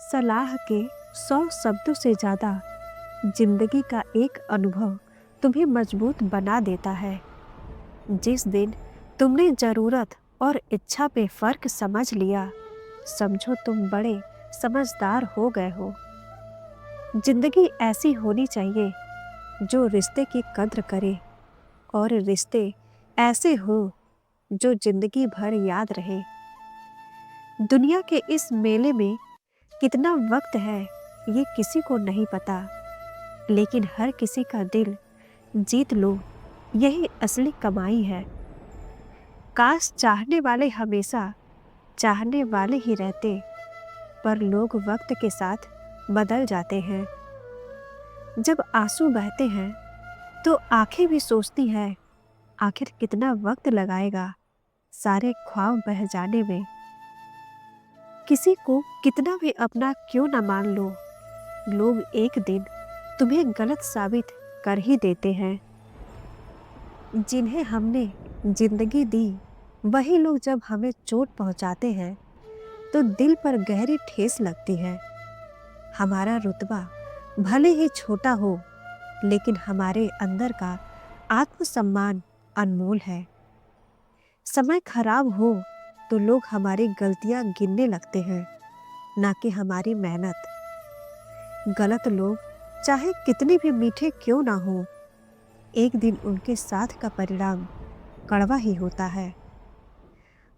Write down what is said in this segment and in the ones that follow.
सलाह के 100 शब्दों से ज़्यादा जिंदगी का एक अनुभव तुम्हें मजबूत बना देता है। जिस दिन तुमने ज़रूरत और इच्छा पे फ़र्क समझ लिया, समझो तुम बड़े समझदार हो गए हो। जिंदगी ऐसी होनी चाहिए जो रिश्ते की कद्र करे, और रिश्ते ऐसे हो जो जिंदगी भर याद रहे। दुनिया के इस मेले में कितना वक्त है ये किसी को नहीं पता, लेकिन हर किसी का दिल जीत लो, यही असली कमाई है। काश चाहने वाले हमेशा चाहने वाले ही रहते, पर लोग वक्त के साथ बदल जाते हैं। जब आंसू बहते हैं तो आंखें भी सोचती हैं, आखिर कितना वक्त लगाएगा सारे ख्वाब बह जाने में। किसी को कितना भी अपना क्यों न मान लो, लोग एक दिन तुम्हें गलत साबित कर ही देते हैं। जिन्हें हमने जिंदगी दी, वही लोग जब हमें चोट पहुंचाते हैं तो दिल पर गहरी ठेस लगती है। हमारा रुतबा भले ही छोटा हो, लेकिन हमारे अंदर का आत्मसम्मान अनमोल है। समय खराब हो तो लोग हमारी गलतियां गिनने लगते हैं, ना कि हमारी मेहनत। गलत लोग चाहे कितने भी मीठे क्यों ना हो, एक दिन उनके साथ का परिणाम कड़वा ही होता है।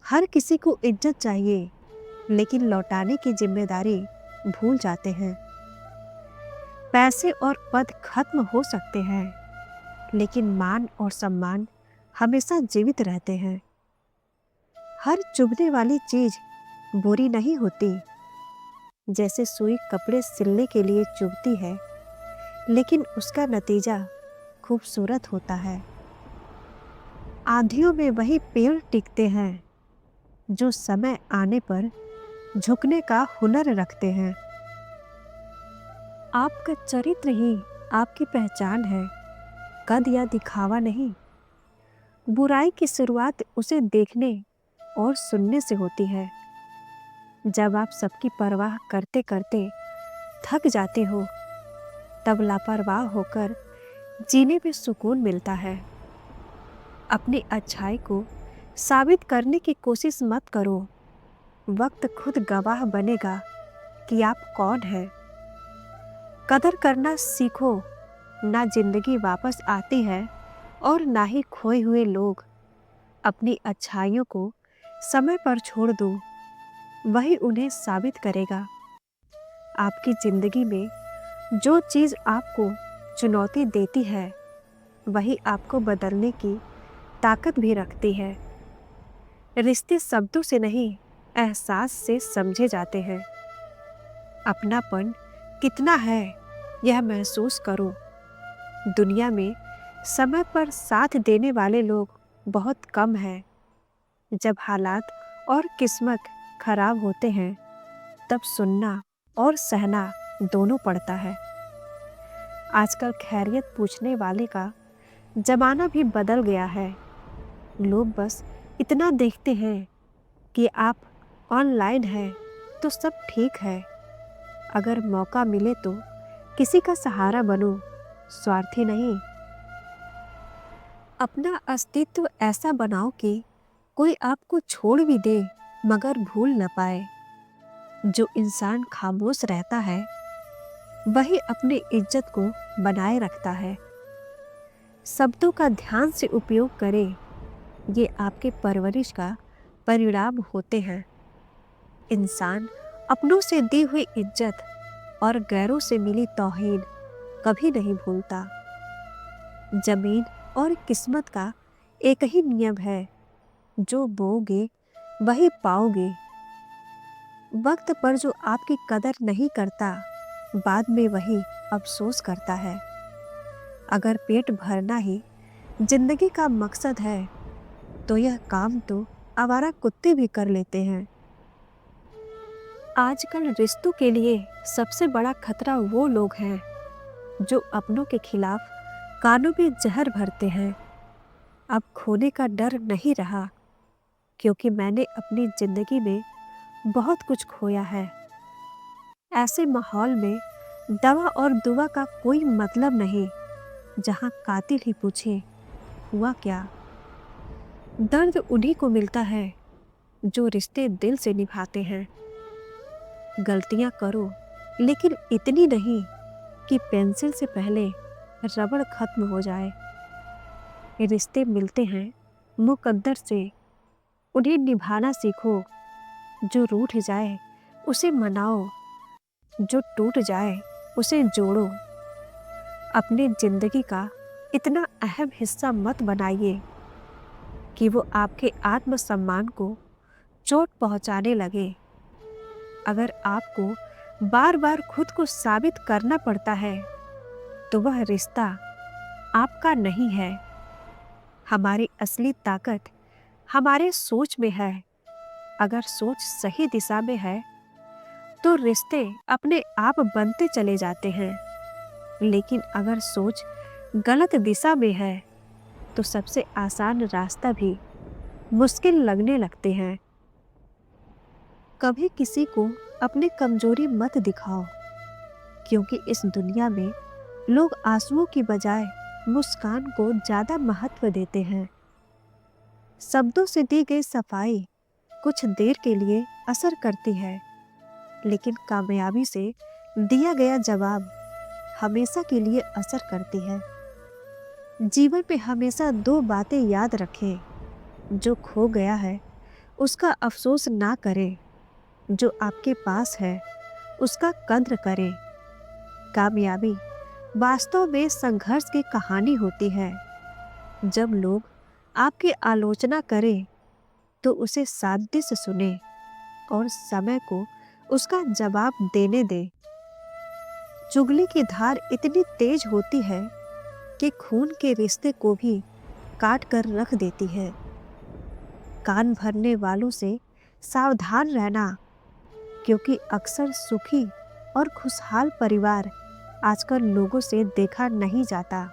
हर किसी को इज्जत चाहिए, लेकिन लौटाने की जिम्मेदारी भूल जाते हैं। पैसे और पद खत्म हो सकते हैं, लेकिन मान और सम्मान हमेशा जीवित रहते हैं। हर चुभने वाली चीज बुरी नहीं होती। जैसे सुई कपड़े सिलने के लिए चुभती है, लेकिन उसका नतीजा खूबसूरत होता है। आंधियों में वही पेड़ टिकते हैं जो समय आने पर झुकने का हुनर रखते हैं। आपका चरित्र ही आपकी पहचान है, कद या दिखावा नहीं। बुराई की शुरुआत उसे देखने और सुनने से होती है। जब आप सबकी परवाह करते करते थक जाते हो, तब लापरवाह होकर जीने में सुकून मिलता है। अपनी अच्छाई को साबित करने की कोशिश मत करो, वक्त खुद गवाह बनेगा कि आप कौन हैं। कदर करना सीखो, ना जिंदगी वापस आती है और ना ही खोए हुए लोग। अपनी अच्छाइयों को समय पर छोड़ दो, वही उन्हें साबित करेगा। आपकी जिंदगी में जो चीज़ आपको चुनौती देती है, वही आपको बदलने की ताकत भी रखती है। रिश्ते शब्दों से नहीं, एहसास से समझे जाते हैं। अपनापन कितना है यह महसूस करो। दुनिया में समय पर साथ देने वाले लोग बहुत कम हैं। जब हालात और किस्मत खराब होते हैं, तब सुनना और सहना दोनों पड़ता है। आजकल खैरियत पूछने वाले का जमाना भी बदल गया है। लोग बस इतना देखते हैं कि आप ऑनलाइन हैं तो सब ठीक है। अगर मौका मिले तो किसी का सहारा बनो, स्वार्थी नहीं। अपना अस्तित्व ऐसा बनाओ कि कोई आपको छोड़ भी दे मगर भूल न पाए। जो इंसान खामोश रहता है, वही अपनी इज्जत को बनाए रखता है। शब्दों का ध्यान से उपयोग करें, ये आपके परवरिश का परिणाम होते हैं। इंसान अपनों से दी हुई इज्जत और गैरों से मिली तौहीन कभी नहीं भूलता। जमीन और किस्मत का एक ही नियम है, जो बोओगे वही पाओगे। वक्त पर जो आपकी कदर नहीं करता, बाद में वही अफसोस करता है। अगर पेट भरना ही जिंदगी का मकसद है, तो यह काम तो आवारा कुत्ते भी कर लेते हैं। आजकल रिश्तों के लिए सबसे बड़ा खतरा वो लोग हैं जो अपनों के खिलाफ कानों में जहर भरते हैं। अब खोने का डर नहीं रहा, क्योंकि मैंने अपनी जिंदगी में बहुत कुछ खोया है। ऐसे माहौल में दवा और दुआ का कोई मतलब नहीं, जहाँ कातिल ही पूछे हुआ क्या। दर्द उन्हीं को मिलता है जो रिश्ते दिल से निभाते हैं। गलतियाँ करो, लेकिन इतनी नहीं कि पेंसिल से पहले रबड़ खत्म हो जाए। रिश्ते मिलते हैं मुकद्दर से, उन्हें निभाना सीखो। जो रूठ जाए उसे मनाओ, जो टूट जाए उसे जोड़ो। अपने जिंदगी का इतना अहम हिस्सा मत बनाइए कि वो आपके आत्मसम्मान को चोट पहुंचाने लगे। अगर आपको बार बार खुद को साबित करना पड़ता है तो वह रिश्ता आपका नहीं है। हमारी असली ताकत हमारे सोच में है। अगर सोच सही दिशा में है तो रिश्ते अपने आप बनते चले जाते हैं, लेकिन अगर सोच गलत दिशा में है तो सबसे आसान रास्ता भी मुश्किल लगने लगते हैं। कभी किसी को अपनी कमजोरी मत दिखाओ, क्योंकि इस दुनिया में लोग आंसुओं की बजाय मुस्कान को ज़्यादा महत्व देते हैं। शब्दों से दी गई सफाई कुछ देर के लिए असर करती है, लेकिन कामयाबी से दिया गया जवाब हमेशा के लिए असर करती है। जीवन में हमेशा दो बातें याद रखें। जो खो गया है उसका अफसोस ना करें, जो आपके पास है उसका कद्र करें। कामयाबी वास्तव में संघर्ष की कहानी होती है। जब लोग आपकी आलोचना करें तो उसे सादगी से सुने और समय को उसका जवाब देने दें। चुगली की धार इतनी तेज होती है कि खून के रिश्ते को भी काट कर रख देती है। कान भरने वालों से सावधान रहना, क्योंकि अक्सर सुखी और खुशहाल परिवार आजकल लोगों से देखा नहीं जाता।